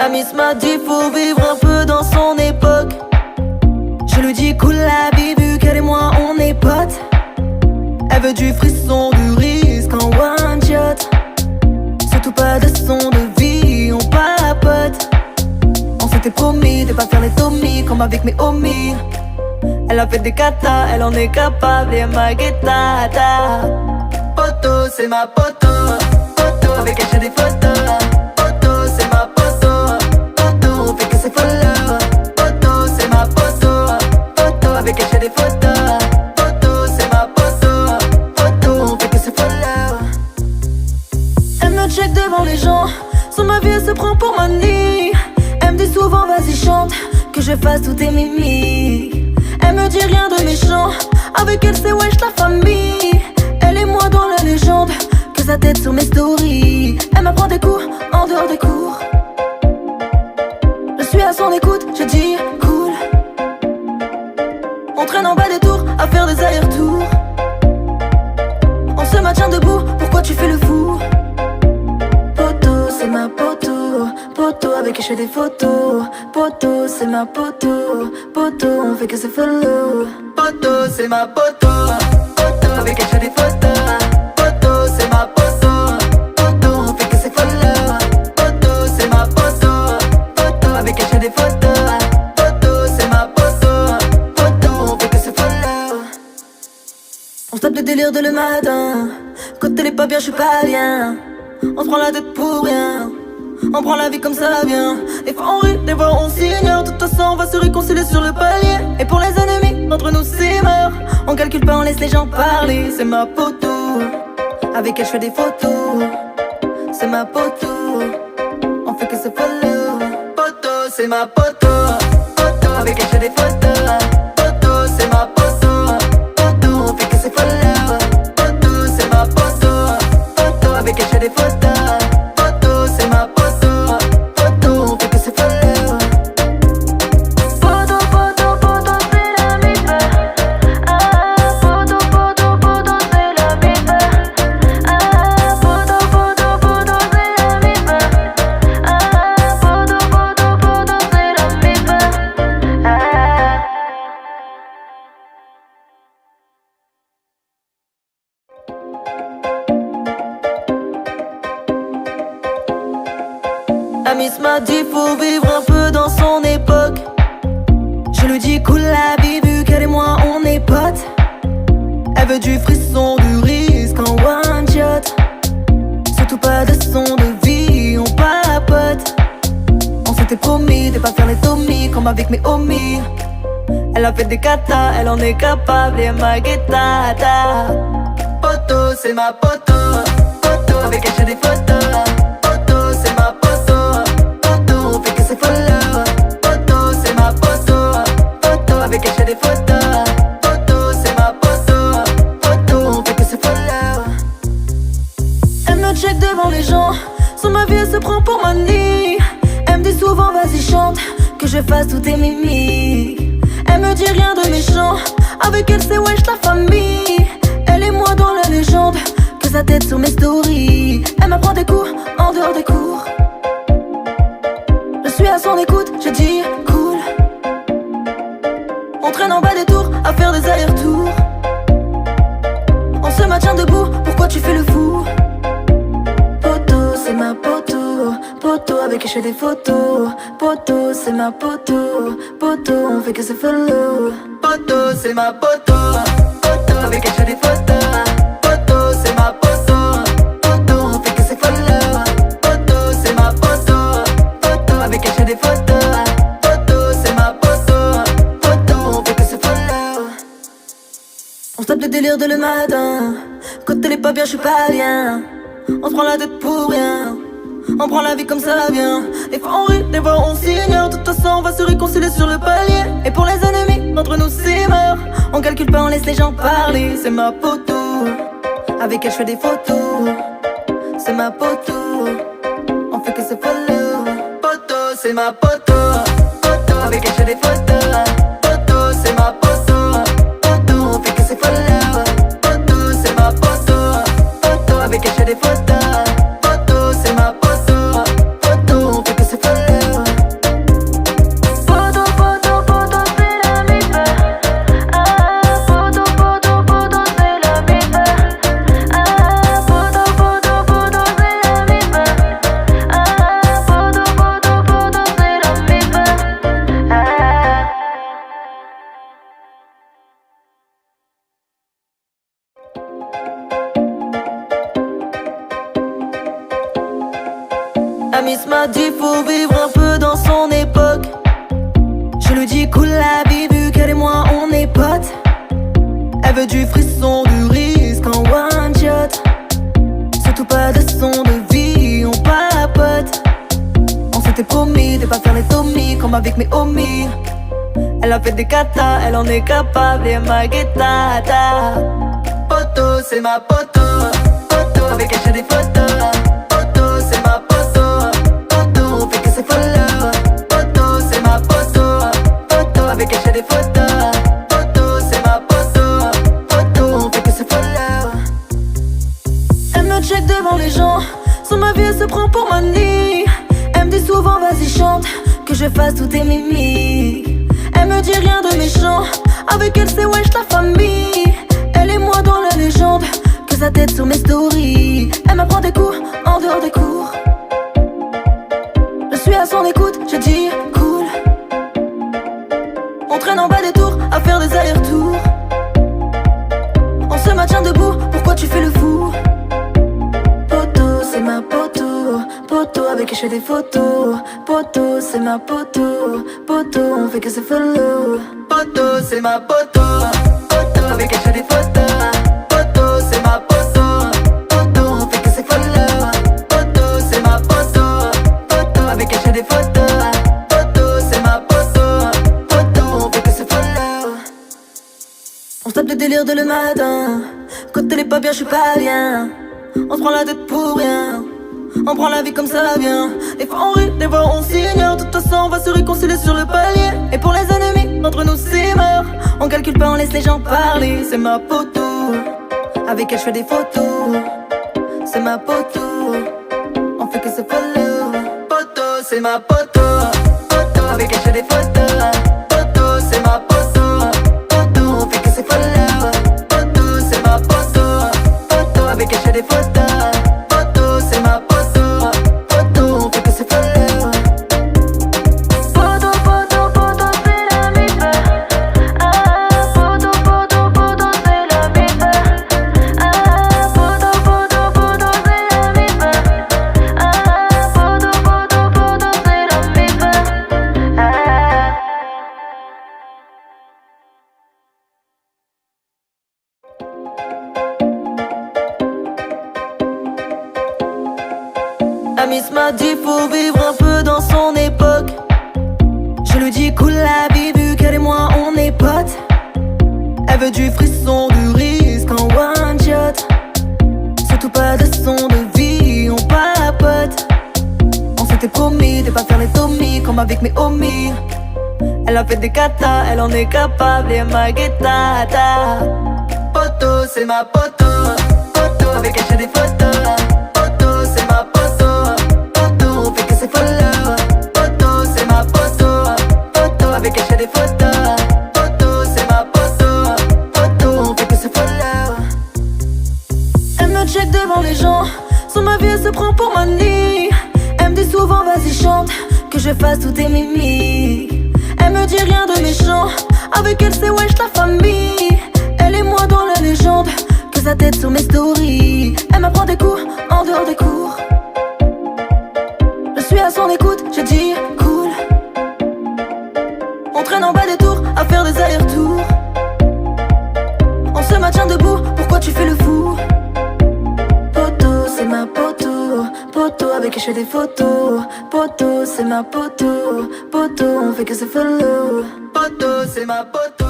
Miss m'a dit faut vivre un peu dans son époque. Je lui dis cool la vie vu qu'elle et moi on est potes. Elle veut du frisson, du risque en one shot. Surtout pas de son de vie, on papote. On s'était promis de pas faire les tomis comme avec mes homies. Elle a fait des katas, elle en est capable et elle m'a guettata. Poto, c'est ma poto. Poto, avec elle j'ai des photos. Poto, c'est ma poto. Poto, on fait que c'est follow. Poto, c'est ma poto. Poto, avec elle j'ai des photos. Poto, c'est ma poto. Poto, on fait que c'est follow. Elle me check devant les gens. Sur ma vie elle se prend pour manie. Elle me dit souvent vas-y chante, que je fasse tous tes mimiques. Elle me dit rien de méchant, avec elle c'est wesh la famille. Elle et moi dans la légende, que sa tête sur mes stories. Elle m'apprend des coups en dehors des cours. Je suis à son écoute, je dis cool. On traîne en bas des tours, à faire des allers-retours. On se maintient debout, pourquoi tu fais le fou? Poto, c'est ma poto. Poto, avec qui je fais des photos. Poto, c'est ma poto. Poto, on fait que c'est follow. Poto, c'est ma poto. Poto, avec qui je fais des photos. Poto, c'est ma poto. Poto, on fait que c'est follow. Poto, c'est ma poto. Poto, avec qui je fais des photos. Poto, c'est ma poto. Poto, on fait que c'est follow. On se tape des délires de le matin. Quand elle est pas bien, je suis pas bien. On se prend la tête pour rien. On prend la vie comme ça vient. Des fois on rit, des fois on s'ignore. De toute façon on va se réconcilier sur le palier. Et pour les ennemis, entre nous c'est mort. On calcule pas, on laisse les gens parler. C'est ma poto, avec elle je fais des photos. C'est ma poto, on fait que c'est follow. Poto, c'est ma poto. Poto, avec elle je fais des photos. Poto, c'est ma poto. Poto, on fait que c'est follow. Poto, c'est ma poto. Poto, avec elle je fais des photos. C'est ma poto, poto, on fait que c'est follow. Poto, poto, poto, c'est la mif. Ah, poto, poto, poto, c'est la mif. Ah, poto, poto, poto, c'est la mif. Ah, poto, poto, poto, c'est la mif. Miss m'a dit faut vivre un peu dans son époque. Je lui dis cool la vie vu qu'elle et moi on est potes. Elle veut du frisson, du risque en one shot. Surtout pas de son de vie, on papote. On s'était promis de pas faire les tomis comme avec mes homies. Elle a fait des katas, elle en est capable et elle m'a guettata. Poto, c'est ma poto. Poto, avec elle j'ai des photos. Poto, c'est ma poto. On fait que c'est follow. Poto, c'est ma poto. Poto, avec elle j'ai des photos. Poto, c'est ma poto. Poto, on fait que c'est follow. Elle me check devant les gens. Sur ma vie elle se prend pour manie. Elle me dit souvent vas-y chante, que je fasse tous tes mimiques. Elle me dit rien de méchant, avec elle c'est wesh la famille. Elle et moi dans la légende, que sa tête sur mes stories. Elle m'apprend des coups en dehors des cours. Je suis à son écoute, je dis cool. On traîne en bas des tours, à faire des allers-retours. On se maintient debout, pourquoi tu fais le fou? Poto, c'est ma poto. Poto, avec qui je fais des photos. Poto, c'est ma poto. Poto, on fait que c'est follow. Poto, c'est ma poto. Poto, avec elle je fais des photos. Poto, c'est ma poto. Poto, on fait que c'est follow. Poto, c'est ma poto. Poto, avec elle je fais des photos. Poto, c'est ma poto. Poto, on fait que c'est follow. On se tape des délires de le matin. Quand elle est pas bien, je suis pas bien. On se prend la tête pour rien. On prend la vie comme ça vient. Des fois on rit, des fois on s'ignore. De toute façon on va se réconcilier sur le palier. Et pour les ennemis, entre nous c'est mort. On calcule pas, on laisse les gens parler. C'est ma poto, avec elle je fais des photos. C'est ma poto, on fait que c'est follow. Poto, c'est ma poto. Poto, avec elle je fais des photos. Poto, c'est ma poto. Poto, on fait que c'est follow. Poto, c'est ma poto. Poto, avec elle je fais des photos. Poto, c'est ma poto. Poto, on fait que c'est follow. Amis m'a dit faut vivre un peu dans son époque. Je lui dis cool la vie vu qu'elle et moi on est potes. Elle veut du frisson, du risque en one shot. Surtout pas de son de vie, on papote. On s'était promis de pas faire les tomies comme avec mes homies. Elle a fait des katas, elle en est capable et ma guettata. Poto, c'est ma poto. Poto, avec elle j'ai des photos. Poto, c'est ma poto. Poto, on fait que c'est follow. Poto, c'est ma poto. Poto, avec elle j'ai des photos. Poto, c'est ma poto. Poto, on fait que c'est follow. Elle me check devant les gens. Sur ma vie elle se prend pour Mani. Elle me dit souvent vas-y chante, que je fasse tous tes mimiques. Elle me dit rien de méchant, avec elle c'est wesh la famille. Elle et moi dans la légende, que sa tête sur mes stories. Elle m'apprend des coups en dehors des cours. Je suis à son écoute, je dis cool. On traîne en bas des tours, à faire des allers-retours. On se maintient debout, pourquoi tu fais le fou? Poto, c'est ma poto. Poto, avec qui je fais des photos. Poto, c'est ma poto. Poto, on fait que c'est follow. Poto, c'est ma poto. Poto, avec qui je fais des photos. Poto, c'est ma poto. Poto, on fait que c'est follow. Poto, c'est ma poto. Poto, avec qui je fais des photos. Poto, c'est ma poto. Poto, on fait que c'est follow. On se tape des délires dès le matin. Quand elle est pas bien, je suis pas bien. On se prend la tête pour rien. On prend la vie comme ça vient. Des fois on rit, des fois on s'ignore. De toute façon on va se réconcilier sur le palier. Et pour les ennemis, entre nous c'est mort. On calcule pas, on laisse les gens parler. C'est ma poto, avec elle je fais des photos. C'est ma poto, on fait que c'est follow. Poto, c'est ma poto. Poto, avec elle je fais des photos. Poto, c'est ma poto. Poto, on fait que c'est follow. Poto, c'est ma poto. Poto, avec elle je fais des photos. Amis m'a dit faut vivre un peu dans son époque. Je lui dis cool la vie vu qu'elle et moi on est potes. Elle veut du frisson, du risque en one shot. Surtout pas de son de vie, on papote. On s'était promis de pas faire les tomies comme avec mes homies. Elle a fait des katas, elle en est capable et ma guettata. Poto, c'est ma poto. Poto, avec elle j'ai des photos. Poto, c'est ma poto. Poto, on fait que c'est follow. Poto, c'est ma poto. Poto, avec elle j'ai des photos. Poto, c'est ma poto. Poto, on fait que c'est follow. Elle me check devant les gens. Sur ma vie elle se prend pour Mani. Elle me dit souvent vas-y chante, que je fasse tous tes mimiques. Elle me dit rien de méchant, avec elle c'est wesh la famille. Elle et moi dans la légende, que sa tête sur mes stories. Elle m'apprend des coups en dehors des cours. Je suis à son écoute, je dis cool. On traîne en bas des tours, à faire des allers-retours. On se maintient debout, pourquoi tu fais le fou? Poto, c'est ma poto. Poto, avec qui je fais des photos. Poto, c'est ma poto. Poto, on fait que c'est follow. Poto, c'est ma poto.